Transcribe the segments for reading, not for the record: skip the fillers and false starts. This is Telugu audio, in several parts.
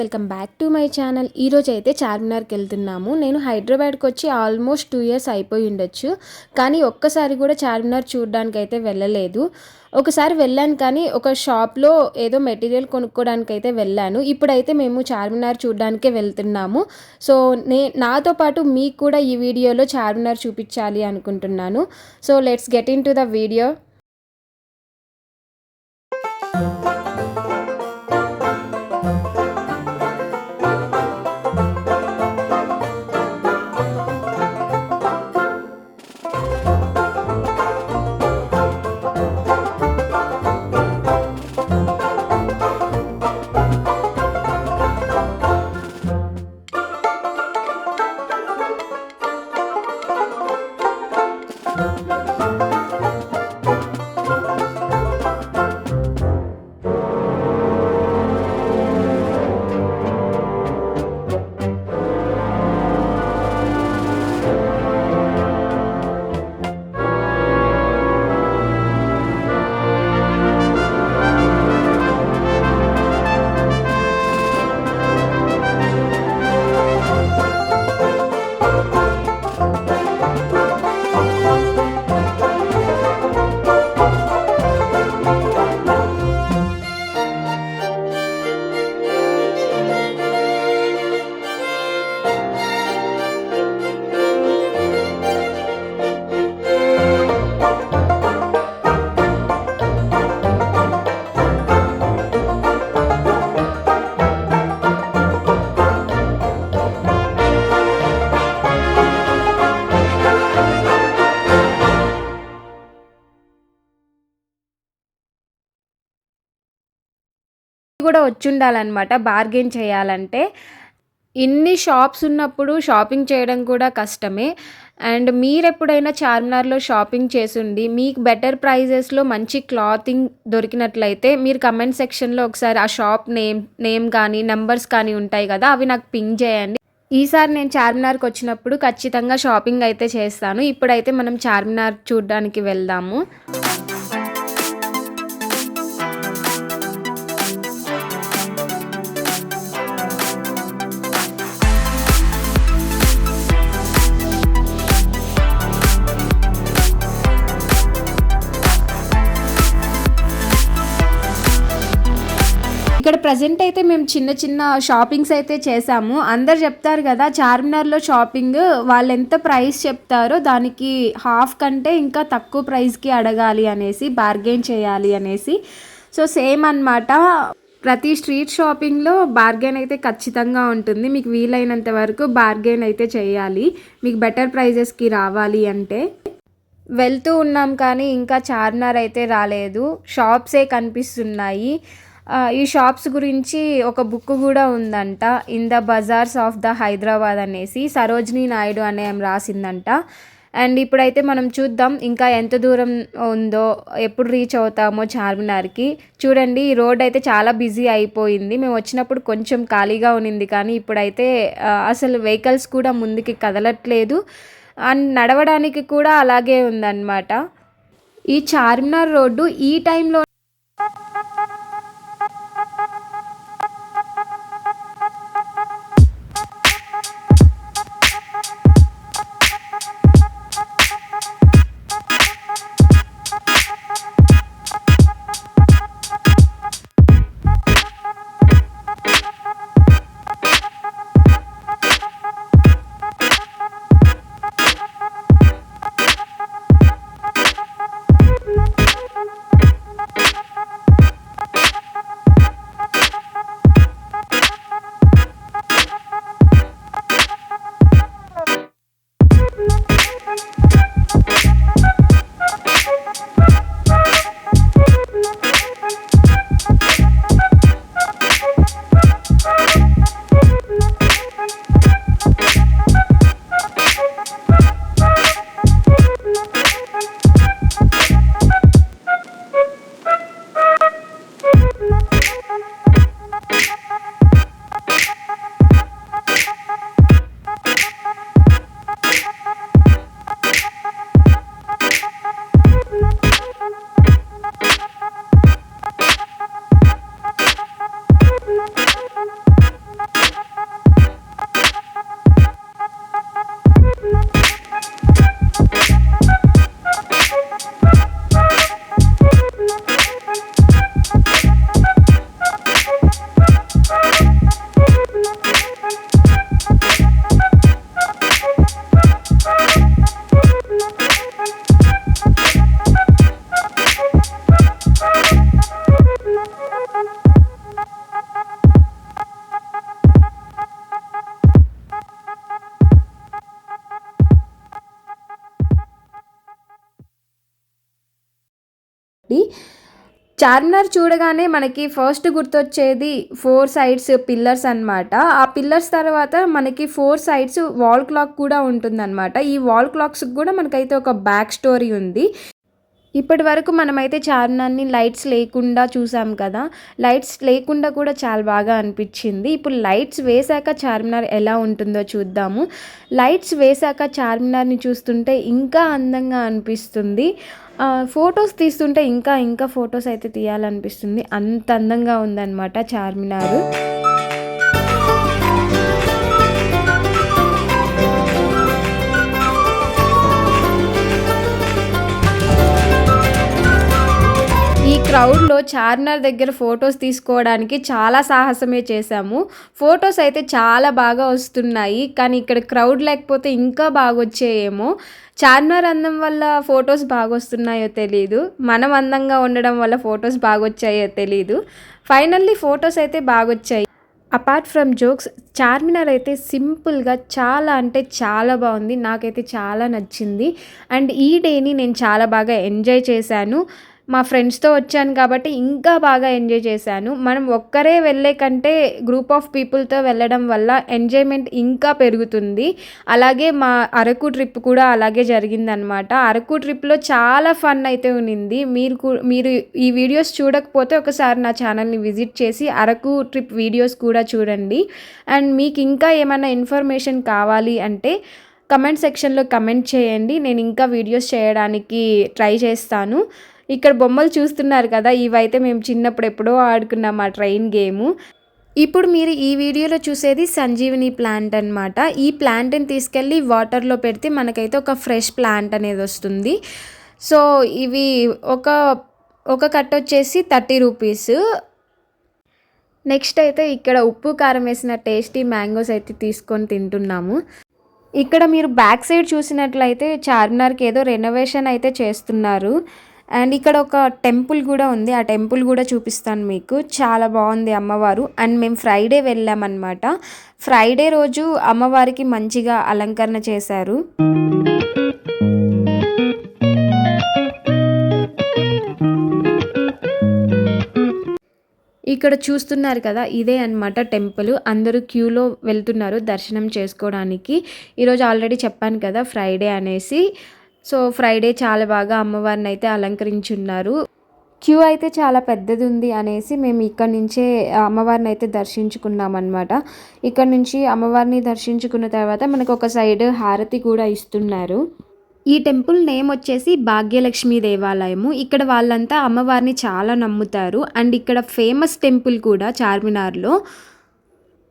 Welcome back to my channel. ఈరోజు అయితే చార్మినార్కి వెళ్తున్నాము. నేను హైదరాబాద్కి వచ్చి ఆల్మోస్ట్ 2 years అయిపోయి ఉండొచ్చు, కానీ ఒక్కసారి కూడా చార్మినార్ చూడడానికి అయితే వెళ్ళలేదు. ఒకసారి వెళ్ళాను, కానీ ఒక షాప్లో ఏదో మెటీరియల్ కొనుక్కోవడానికి అయితే వెళ్ళాను. ఇప్పుడైతే మేము చార్మినార్ చూడడానికే వెళ్తున్నాము. సో నాతో పాటు మీకు కూడా ఈ వీడియోలో చార్మినార్ చూపించాలి అనుకుంటున్నాను. So let's get in to the video. కూడా వచ్చి ఉండాలన్నమాట బార్గెన్ చేయాలంటే. ఇన్ని షాప్స్ ఉన్నప్పుడు షాపింగ్ చేయడం కూడా కష్టమే. అండ్ మీరు ఎప్పుడైనా చార్మినార్లో షాపింగ్ చేసుండి మీకు బెటర్ ప్రైజెస్లో మంచి క్లాతింగ్ దొరికినట్లయితే మీరు కమెంట్ సెక్షన్లో ఒకసారి ఆ షాప్ నేమ్ కానీ నెంబర్స్ కానీ ఉంటాయి కదా, అవి నాకు పింగ్ చేయండి. ఈసారి నేను చార్మినార్కి వచ్చినప్పుడు ఖచ్చితంగా షాపింగ్ అయితే చేస్తాను. ఇప్పుడైతే మనం చార్మినార్ చూడడానికి వెళ్దాము. ఇక్కడ ప్రజెంట్ అయితే మేము చిన్న చిన్న షాపింగ్స్ అయితే చేసాము. అందరు చెప్తారు కదా చార్మినార్లో షాపింగ్ వాళ్ళు ఎంత ప్రైస్ చెప్తారో దానికి హాఫ్ కంటే ఇంకా తక్కువ ప్రైస్కి అడగాలి అనేసి, బార్గెన్ చేయాలి అనేసి. సో సేమ్ అన్నమాట, ప్రతి స్ట్రీట్ షాపింగ్లో బార్గెన్ అయితే ఖచ్చితంగా ఉంటుంది. మీకు వీలైనంత వరకు బార్గెన్ అయితే చేయాలి మీకు బెటర్ ప్రైజెస్కి రావాలి అంటే. వెళ్తూ ఉన్నాం కానీ ఇంకా చార్మినార్ అయితే రాలేదు, షాప్సే కనిపిస్తున్నాయి. ఈ షాప్స్ గురించి ఒక బుక్ కూడా ఉందంట, in the bazaars of the Hyderabad అనేసి, సరోజినీ నాయుడు అనే రాసిందంట. అండ్ ఇప్పుడైతే మనం చూద్దాం ఇంకా ఎంత దూరం ఉందో, ఎప్పుడు రీచ్ అవుతామో చార్మినార్కి. చూడండి ఈ రోడ్ అయితే చాలా బిజీ అయిపోయింది. మేము వచ్చినప్పుడు కొంచెం ఖాళీగా ఉన్నింది, కానీ ఇప్పుడైతే అసలు వెహికల్స్ కూడా ముందుకి కదలట్లేదు. అండ్ నడవడానికి కూడా అలాగే ఉందన్నమాట. ఈ చార్మినార్ రోడ్డు ఈ టైంలో చార్మినార్ చూడగానే మనకి ఫస్ట్ గుర్తొచ్చేది 4 సైడ్స్ పిల్లర్స్ అనమాట. ఆ పిల్లర్స్ తర్వాత మనకి 4 సైడ్స్ వాల్ క్లాక్ కూడా ఉంటుందన్నమాట. ఈ వాల్ క్లాక్స్‌కి కూడా మనకైతే ఒక బ్యాక్ స్టోరీ ఉంది. ఇప్పటి వరకు మనమైతే చార్మినార్‌ని లైట్స్ లేకుండా చూసాం కదా! లైట్స్ లేకుండా కూడా చాలా బాగా అనిపించింది. ఇప్పుడు లైట్స్ వేశాక చార్మినార్ ఎలా ఉంటుందో చూద్దాము. లైట్స్ వేశాక చార్మినార్‌ని చూస్తుంటే ఇంకా అందంగా అనిపిస్తుంది. ఫోటోస్ తీస్తుంటే ఇంకా ఫోటోస్ అయితే తీయాలనిపిస్తుంది. అంత అందంగా ఉందన్నమాట చార్మినారు. ఈ క్రౌడ్‌లో చార్మినార్ దగ్గర ఫోటోస్ తీసుకోవడానికి చాలా సాహసమే చేశాము. ఫోటోస్ అయితే చాలా బాగా వస్తున్నాయి. కానీ ఇక్కడ క్రౌడ్ లేకపోతే ఇంకా బాగొచ్చేయేమో. చార్మినార్ అందం వల్ల ఫోటోస్ బాగొస్తున్నాయో తెలీదు. మనం అందంగా ఉండడం వల్ల ఫోటోస్ బాగొచ్చాయో తెలీదు. ఫైనల్లీ ఫోటోస్ అయితే బాగొచ్చాయి. అపార్ట్ ఫ్రమ్ జోక్స్, చార్మినార్ అయితే సింపుల్‌గా చాలా అంటే చాలా బాగుంది. నాకైతే చాలా నచ్చింది. అండ్ ఈ డేని నేను చాలా బాగా ఎంజాయ్ చేశాను. మా ఫ్రెండ్స్‌తో వచ్చాను కాబట్టి ఇంకా బాగా ఎంజాయ్ చేశాను. మనం ఒక్కరే వెళ్ళే కంటే గ్రూప్ ఆఫ్ పీపుల్‌తో వెళ్ళడం వల్ల ఎంజాయ్‌మెంట్ ఇంకా పెరుగుతుంది. అలాగే మా అరకు ట్రిప్ కూడా అలాగే జరిగిందనమాట. అరకు ట్రిప్‌లో చాలా ఫన్ అయితే ఉన్నింది. మీరు ఈ వీడియోస్ చూడకపోతే ఒకసారి నా ఛానల్‌ని విజిట్ చేసి అరకు ట్రిప్ వీడియోస్ కూడా చూడండి. అండ్ మీకు ఇంకా ఏమైనా ఇన్ఫర్మేషన్ కావాలి అంటే కమెంట్ సెక్షన్‌లో కమెంట్ చేయండి. నేను ఇంకా వీడియోస్ చేయడానికి ట్రై చేస్తాను. ఇక్కడ బొమ్మలు చూస్తున్నారు కదా! ఇవైతే మేము చిన్నప్పుడు ఎప్పుడో ఆడుకున్నాం ఆ ట్రైన్ గేము. ఇప్పుడు మీరు ఈ వీడియోలో చూసేది సంజీవని ప్లాంట్ అనమాట. ఈ ప్లాంట్‌ని తీసుకెళ్ళి వాటర్‌లో పెడితే మనకైతే ఒక ఫ్రెష్ ప్లాంట్ అనేది వస్తుంది. సో, ఇవి ఒక కట్టొచ్చేసి 30 రూపీస్. నెక్స్ట్ అయితే ఇక్కడ ఉప్పు, కారం వేసిన టేస్టీ మ్యాంగోస్ అయితే తీసుకొని తింటున్నాము. ఇక్కడ మీరు బ్యాక్ సైడ్ చూసినట్లయితే చార్మినార్‌కి ఏదో రెనోవేషన్ అయితే చేస్తున్నారు. అండ్ ఇక్కడ ఒక టెంపుల్ కూడా ఉంది. ఆ టెంపుల్ కూడా చూపిస్తాను మీకు. చాలా బాగుంది అమ్మవారు. అండ్ మేము ఫ్రైడే వెళ్ళామన్నమాట. ఫ్రైడే రోజు అమ్మవారికి మంచిగా అలంకరణ చేశారు. ఇక్కడ చూస్తున్నారు కదా, ఇదే అన్నమాట టెంపుల్. అందరూ క్యూలో వెళ్తున్నారు దర్శనం చేసుకోవడానికి. ఈరోజు ఆల్రెడీ చెప్పాను కదా ఫ్రైడే అనేసి. సో, ఫ్రైడే చాలా బాగా అమ్మవారిని అయితే అలంకరించున్నారు. క్యూ అయితే చాలా పెద్దది ఉంది అనేసి మేము ఇక్కడ నుంచే అమ్మవారిని అయితే దర్శించుకున్నామన్నమాట. ఇక్కడ నుంచి అమ్మవారిని దర్శించుకున్న తర్వాత మనకు ఒక సైడ్ హారతి కూడా ఇస్తున్నారు. ఈ టెంపుల్ నేమ్ వచ్చేసి భాగ్యలక్ష్మి దేవాలయము. ఇక్కడ వాళ్ళంతా అమ్మవారిని చాలా నమ్ముతారు. అండ్ ఇక్కడ ఫేమస్ టెంపుల్ కూడా చార్మినార్‌లో.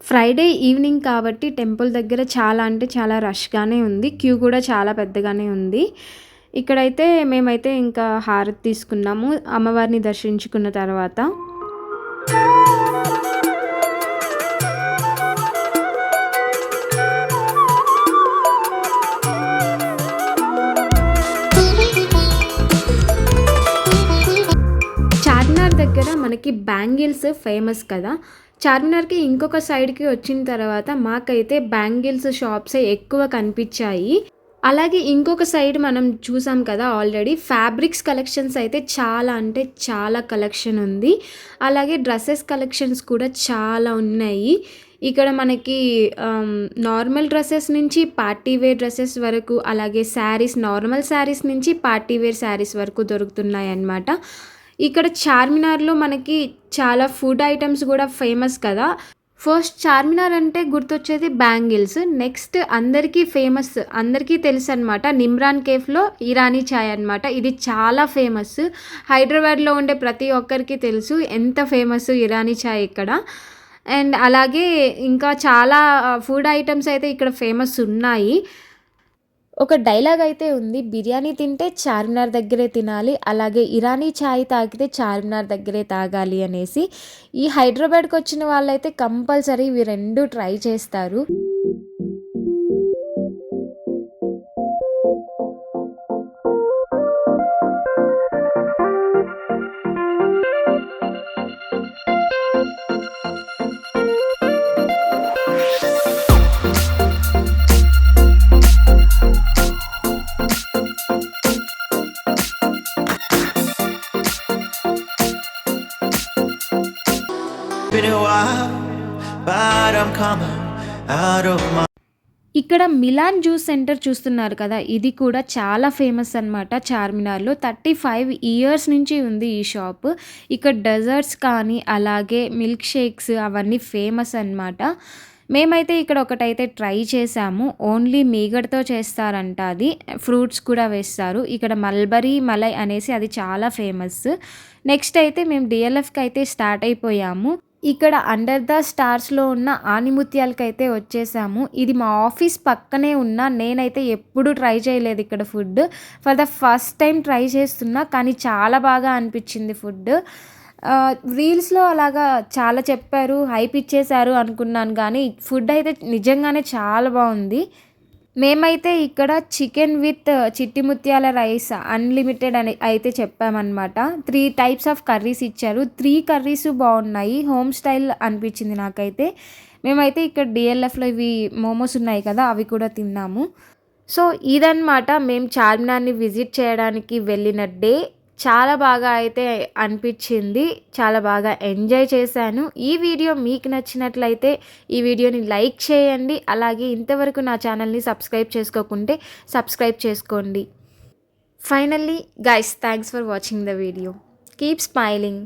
ఫ్రైడే ఈవినింగ్ కాబట్టి టెంపుల్ దగ్గర చాలా అంటే చాలా రష్‌గానే ఉంది. క్యూ కూడా చాలా పెద్దగానే ఉంది. ఇక్కడైతే మేమైతే ఇంకా హారతి తీసుకున్నాము అమ్మవారిని దర్శించుకున్న తర్వాత. చార్మినార్ దగ్గర మనకి బ్యాంగిల్స్ ఫేమస్ కదా! చార్మినార్‌కి ఇంకొక సైడ్‌కి వచ్చిన తర్వాత మాకైతే బ్యాంగిల్స్ షాప్సే ఎక్కువ కనిపించాయి. అలాగే ఇంకొక సైడ్ మనం చూసాం కదా ఆల్రెడీ ఫ్యాబ్రిక్స్ కలెక్షన్స్ అయితే చాలా అంటే చాలా కలెక్షన్ ఉంది. అలాగే డ్రెస్సెస్ కలెక్షన్స్ కూడా చాలా ఉన్నాయి. ఇక్కడ మనకి నార్మల్ డ్రెస్సెస్ నుంచి పార్టీ వేర్ డ్రెస్సెస్ వరకు, అలాగే శారీస్, నార్మల్ శారీస్ నుంచి పార్టీ వేర్ శారీస్ వరకు దొరుకుతున్నాయన్నమాట. ఇక్కడ చార్మినార్‌లో మనకి చాలా ఫుడ్ ఐటమ్స్ కూడా ఫేమస్ కదా! ఫస్ట్ చార్మినార్ అంటే గుర్తొచ్చేది బ్యాంగిల్స్. నెక్స్ట్ అందరికీ ఫేమస్, అందరికీ తెలుసనమాట, నిమ్రాన్ కేఫ్‌లో ఇరానీ చాయ్ అనమాట. ఇది చాలా ఫేమస్. హైదరాబాద్‌లో ఉండే ప్రతి ఒక్కరికి తెలుసు ఎంత ఫేమస్ ఇరానీ చాయ్ ఇక్కడ. అండ్ అలాగే ఇంకా చాలా ఫుడ్ ఐటమ్స్ అయితే ఇక్కడ ఫేమస్ ఉన్నాయి. ఒక డైలాగ్ అయితే ఉంది, బిర్యానీ తింటే చార్మినార్ దగ్గరే తినాలి, అలాగే ఇరానీ చాయ్ తాగితే చార్మినార్ దగ్గరే తాగాలి అనేసి. ఈ హైదరాబాద్కి వచ్చిన వాళ్ళైతే కంపల్సరీ ఇవి రెండు ట్రై చేస్తారు. been a while, but I'm coming out of my. ఇక్కడ మిలాన్ జ్యూస్ సెంటర్ చూస్తున్నారు కదా, ఇది కూడా చాలా ఫేమస్ అనమాట చార్మినార్లో. 35 ఇయర్స్ నుంచి ఉంది ఈ షాప్. ఇక్కడ డెజర్ట్స్ కానీ అలాగే మిల్క్ షేక్స్ అవన్నీ ఫేమస్ అనమాట. మేమైతే ఇక్కడ ఒకటైతే ట్రై చేసాము. ఓన్లీ మీగడతో చేస్తారంట అది. ఫ్రూట్స్ కూడా వేస్తారు. ఇక్కడ మల్బరీ మలై అనేసి అది చాలా ఫేమస్. నెక్స్ట్ అయితే మేము డిఎల్ఎఫ్కి అయితే స్టార్ట్ అయిపోయాము. ఇక్కడ అండర్ ద స్టార్స్లో ఉన్న ఆనిముత్యాలకైతే వచ్చేసాము. ఇది మా ఆఫీస్ పక్కనే ఉన్న, నేనైతే ఎప్పుడూ ట్రై చేయలేదు ఇక్కడ food. For the first time try చేస్తున్నా, కానీ చాలా బాగా అనిపించింది ఫుడ్. రీల్స్లో అలాగా చాలా చెప్పారు, హైప్ ఇచ్చేశారు అనుకున్నాను, కానీ ఫుడ్ అయితే నిజంగానే చాలా బాగుంది. మేమైతే ఇక్కడ చికెన్ విత్ చిట్టి ముత్యాల రైస్ అన్లిమిటెడ్ అని అయితే చెప్పామన్నమాట. 3 టైప్స్ ఆఫ్ కర్రీస్ ఇచ్చారు. 3 కర్రీస్ బాగున్నాయి. హోమ్ స్టైల్ అనిపించింది నాకైతే. మేమైతే ఇక్కడ డిఎల్ఎఫ్లో ఇవి మోమోస్ ఉన్నాయి కదా, అవి కూడా తిన్నాము. సో ఇదన్నమాట మేము చార్మినార్ని విజిట్ చేయడానికి వెళ్ళిన డే. చాలా బాగా అయితే అనిపించింది, చాలా బాగా ఎంజాయ్ చేశాను. ఈ వీడియో మీకు నచ్చినట్లయితే ఈ వీడియోని లైక్ చేయండి. అలాగే ఇంతవరకు నా ఛానల్ని సబ్స్క్రైబ్ చేసుకోకుంటే సబ్స్క్రైబ్ చేసుకోండి. Finally guys, thanks for watching the video. Keep smiling.